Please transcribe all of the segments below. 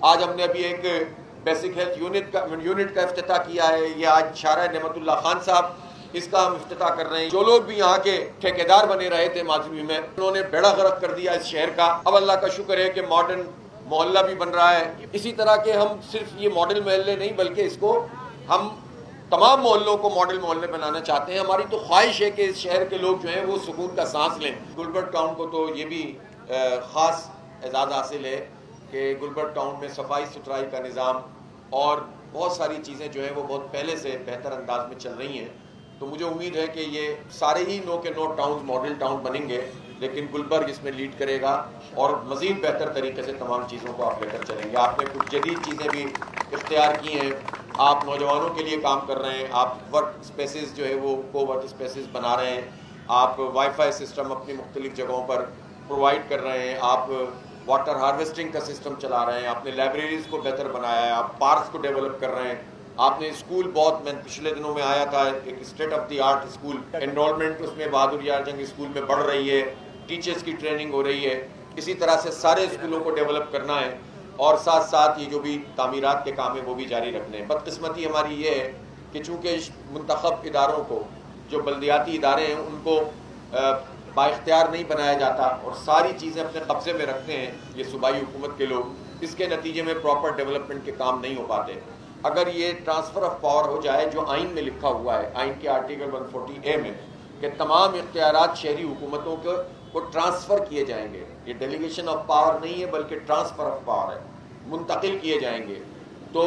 آج ہم نے ابھی ایک بیسک ہیلتھ یونٹ کا افتتاح کیا ہے. یہ آج شارع نعمت اللہ خان صاحب اس کا ہم افتتاح کر رہے ہیں. جو لوگ بھی یہاں کے ٹھیکیدار بنے رہے تھے ماضی میں، انہوں نے بیڑا غرق کر دیا اس شہر کا. اب اللہ کا شکر ہے کہ ماڈرن محلہ بھی بن رہا ہے. اسی طرح کے ہم صرف یہ ماڈل محلے نہیں بلکہ اس کو ہم تمام محلوں کو ماڈل محلے بنانا چاہتے ہیں. ہماری تو خواہش ہے کہ اس شہر کے لوگ جو ہیں وہ سکون کا سانس لیں. گلبرگ ٹاؤن کو تو یہ بھی خاص اعزاز حاصل ہے کہ گلبرگ ٹاؤن میں صفائی ستھرائی کا نظام اور بہت ساری چیزیں جو ہیں وہ بہت پہلے سے بہتر انداز میں چل رہی ہیں. تو مجھے امید ہے کہ یہ سارے ہی نو کے نو ٹاؤنز ماڈل ٹاؤن بنیں گے، لیکن گلبرگ اس میں لیڈ کرے گا اور مزید بہتر طریقے سے تمام چیزوں کو آپ لے کر چلیں گے. آپ نے کچھ جدید چیزیں بھی اختیار کی ہیں. آپ نوجوانوں کے لیے کام کر رہے ہیں. آپ ورک اسپیسز جو ہے وہ کو ورک اسپیسز بنا رہے ہیں. آپ وائی فائی سسٹم اپنی مختلف جگہوں پر پرووائڈ کر رہے ہیں. آپ واٹر ہارویسٹنگ کا سسٹم چلا رہے ہیں. آپ نے لائبریریز کو بہتر بنایا ہے. آپ پارکس کو ڈیولپ کر رہے ہیں. آپ نے اسکول بہت، میں پچھلے دنوں میں آیا تھا، ایک state of the art school, enrolment اس میں بہادر یار جنگ اسکول میں بڑھ رہی ہے. ٹیچرز کی ٹریننگ ہو رہی ہے. اسی طرح سے سارے اسکولوں کو ڈیولپ کرنا ہے اور ساتھ ساتھ یہ جو بھی تعمیرات کے کام ہیں وہ بھی جاری رکھنے ہیں. بدقسمتی ہماری یہ ہے کہ چونکہ منتخب اداروں کو، جو بلدیاتی ادارے ہیں، ان کو با اختیار نہیں بنایا جاتا اور ساری چیزیں اپنے قبضے میں رکھتے ہیں یہ صوبائی حکومت کے لوگ. اس کے نتیجے میں پراپر ڈیولپمنٹ کے کام نہیں ہو پاتے. اگر یہ ٹرانسفر آف پاور ہو جائے جو آئین میں لکھا ہوا ہے، آئین کے آرٹیکل 140A میں، کہ تمام اختیارات شہری حکومتوں کو ٹرانسفر کیے جائیں گے. یہ ڈیلیگیشن آف پاور نہیں ہے بلکہ ٹرانسفر آف پاور ہے، منتقل کیے جائیں گے، تو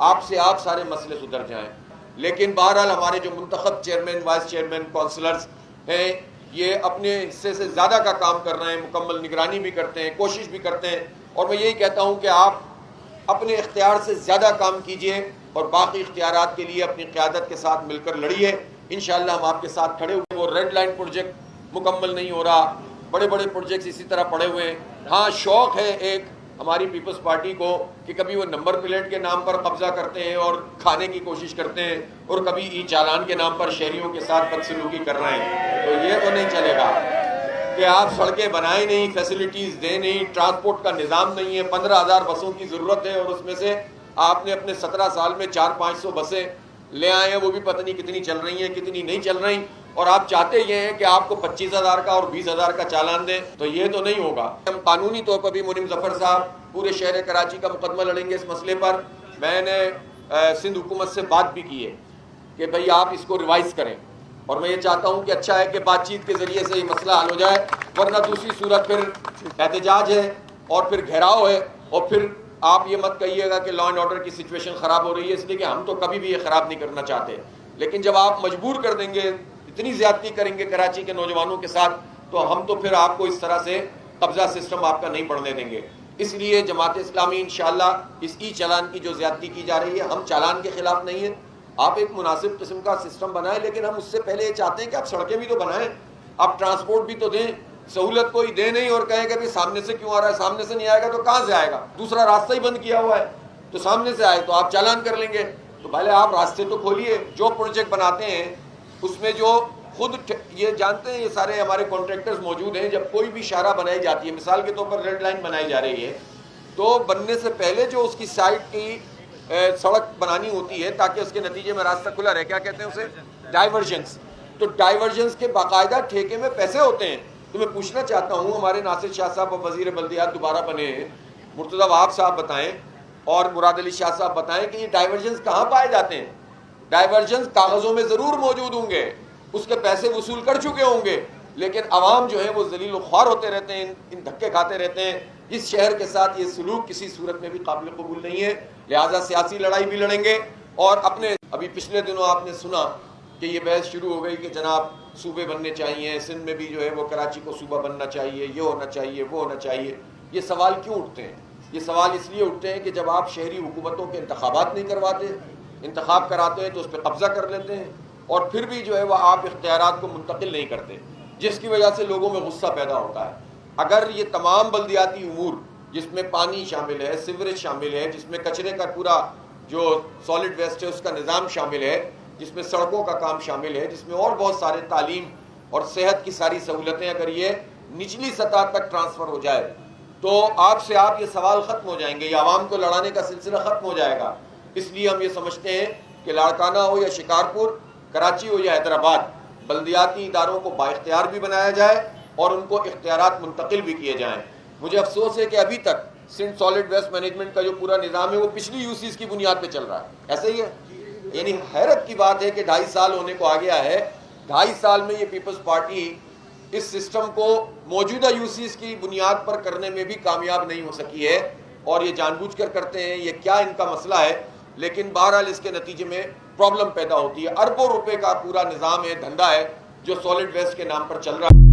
آپ سے آپ سارے مسئلے سدھر جائیں. لیکن بہرحال ہمارے جو منتخب چیئرمین، وائس چیئرمین، کونسلرز ہیں، یہ اپنے حصے سے زیادہ کا کام کر رہے ہیں. مکمل نگرانی بھی کرتے ہیں، کوشش بھی کرتے ہیں. اور میں یہی کہتا ہوں کہ آپ اپنے اختیار سے زیادہ کام کیجئے اور باقی اختیارات کے لیے اپنی قیادت کے ساتھ مل کر لڑیے. انشاءاللہ ہم آپ کے ساتھ کھڑے ہوئے. وہ ریڈ لائن پروجیکٹ مکمل نہیں ہو رہا، بڑے بڑے پروجیکٹس اسی طرح پڑے ہوئے ہیں. ہاں، شوق ہے ایک ہماری پیپلز پارٹی کو کہ کبھی وہ نمبر پلیٹ کے نام پر قبضہ کرتے ہیں اور کھانے کی کوشش کرتے ہیں، اور کبھی ای چالان کے نام پر شہریوں کے ساتھ بدسلوکی کر رہے ہیں. تو یہ تو نہیں چلے گا کہ آپ سڑکیں بنائیں نہیں، فیسلٹیز دیں نہیں، ٹرانسپورٹ کا نظام نہیں ہے. 15,000 بسوں کی ضرورت ہے اور اس میں سے آپ نے اپنے 17 سال میں 400-500 بسیں لے آئے ہیں. وہ بھی پتہ نہیں کتنی چل رہی ہیں کتنی نہیں چل رہی، اور آپ چاہتے یہ ہیں کہ آپ کو 25,000 کا اور 20,000 کا چالان دیں. تو یہ تو نہیں ہوگا. ہم قانونی طور پر بھی منیم ظفر صاحب پورے شہر کراچی کا مقدمہ لڑیں گے اس مسئلے پر. میں نے سندھ حکومت سے بات بھی کی ہے کہ بھئی آپ اس کو ریوائز کریں، اور میں یہ چاہتا ہوں کہ اچھا ہے کہ بات چیت کے ذریعے سے یہ مسئلہ حل ہو جائے، ورنہ دوسری صورت پھر احتجاج ہے اور پھر گھیراؤ ہے، اور پھر آپ یہ مت کہیے گا کہ لا اینڈ آرڈر کی سچویشن خراب ہو رہی ہے. اس لیے کہ ہم تو کبھی بھی یہ خراب نہیں کرنا چاہتے، لیکن جب آپ مجبور کر دیں گے، اتنی زیادتی کریں گے کراچی کے نوجوانوں کے ساتھ، تو ہم تو پھر آپ کو اس طرح سے قبضہ سسٹم آپ کا نہیں بڑھنے دیں گے. اس لیے جماعت اسلامی انشاءاللہ اس ای چالان کی جو زیادتی کی جا رہی ہے، ہم چالان کے خلاف نہیں ہیں. آپ ایک مناسب قسم کا سسٹم بنائیں، لیکن ہم اس سے پہلے یہ چاہتے ہیں کہ آپ سڑکیں بھی تو بنائیں، آپ ٹرانسپورٹ بھی تو دیں. سہولت کوئی دے نہیں اور کہیں کہ سامنے سے کیوں آ رہا ہے، سامنے سے نہیں آئے گا تو کہاں سے آئے گا، دوسرا راستہ ہی بند کیا ہوا ہے، تو سامنے سے آئے تو آپ چالان کر لیں گے. تو پہلے آپ راستے تو کھولیے. جو پروجیکٹ بناتے ہیں اس میں جو خود یہ جانتے ہیں، یہ سارے ہمارے کانٹریکٹرز موجود ہیں. جب کوئی بھی شاہراہ بنائی جاتی ہے، مثال کے طور پر ریڈ لائن بنائی جا رہی ہے، تو بننے سے پہلے جو اس کی سائڈ کی سڑک بنانی ہوتی ہے تاکہ اس کے نتیجے میں راستہ کھلا رہے، کیا کہتے ہیں اسے، ڈائیورجنس. تو ڈائیورجنس کے باقاعدہ ٹھیکے میں پیسے ہوتے ہیں. تو میں پوچھنا چاہتا ہوں، ہمارے ناصر شاہ صاحب وزیر بلدیات دوبارہ بنے ہیں، مرتضی وہاب صاحب بتائیں اور مراد علی شاہ صاحب بتائیں کہ یہ ڈائیورجنس کہاں پائے جاتے ہیں. ڈائیورجنس کاغذوں میں ضرور موجود ہوں گے، اس کے پیسے وصول کر چکے ہوں گے، لیکن عوام جو ہے وہ ذلیل و خوار ہوتے رہتے ہیں، ان دھکے کھاتے رہتے ہیں. اس شہر کے ساتھ یہ سلوک کسی صورت میں بھی قابل قبول نہیں ہے. لہٰذا سیاسی لڑائی بھی لڑیں گے. اور اپنے ابھی پچھلے دنوں آپ نے سنا کہ یہ بحث شروع ہو گئی کہ جناب صوبے بننے چاہیے، سندھ میں بھی جو ہے وہ کراچی کو صوبہ بننا چاہیے، یہ ہونا چاہیے، وہ ہونا چاہیے. یہ سوال کیوں اٹھتے ہیں؟ یہ سوال اس لیے اٹھتے ہیں کہ جب آپ شہری حکومتوں کے انتخابات نہیں کرواتے، انتخاب کراتے ہیں تو اس پہ قبضہ کر لیتے ہیں، اور پھر بھی جو ہے وہ آپ اختیارات کو منتقل نہیں کرتے، جس کی وجہ سے لوگوں میں غصہ پیدا ہوتا ہے. اگر یہ تمام بلدیاتی امور، جس میں پانی شامل ہے، سیوریج شامل ہے، جس میں کچرے کا پورا جو سالڈ ویسٹ ہے اس کا نظام شامل ہے، جس میں سڑکوں کا کام شامل ہے، جس میں اور بہت سارے تعلیم اور صحت کی ساری سہولتیں، اگر یہ نچلی سطح تک ٹرانسفر ہو جائے تو آپ سے آپ یہ سوال ختم ہو جائیں گے، یہ عوام کو لڑانے کا سلسلہ ختم ہو جائے گا۔ اس لیے ہم یہ سمجھتے ہیں کہ لاڑکانہ ہو یا شکارپور، کراچی ہو یا حیدرآباد، بلدیاتی اداروں کو بااختیار بھی بنایا جائے اور ان کو اختیارات منتقل بھی کیے جائیں۔ مجھے افسوس ہے کہ ابھی تک سندھ سالڈ ویسٹ مینجمنٹ کا جو پورا نظام ہے وہ پچھلی یوسیز کی بنیاد پہ چل رہا ہے، ایسا ہی ہے۔ یعنی حیرت کی بات ہے کہ 2.5 سال ہونے کو آ گیا ہے، 2.5 سال میں یہ پیپلز پارٹی اس سسٹم کو موجودہ یوسیز کی بنیاد پر کرنے میں بھی کامیاب نہیں ہو سکی ہے، اور یہ جان بوجھ کر کرتے ہیں، یہ کیا ان کا مسئلہ ہے، لیکن بہرحال اس کے نتیجے میں پرابلم پیدا ہوتی ہے۔ اربوں روپے کا پورا نظام ہے، دھندا ہے جو سالڈ ویسٹ کے نام پر چل رہا ہے۔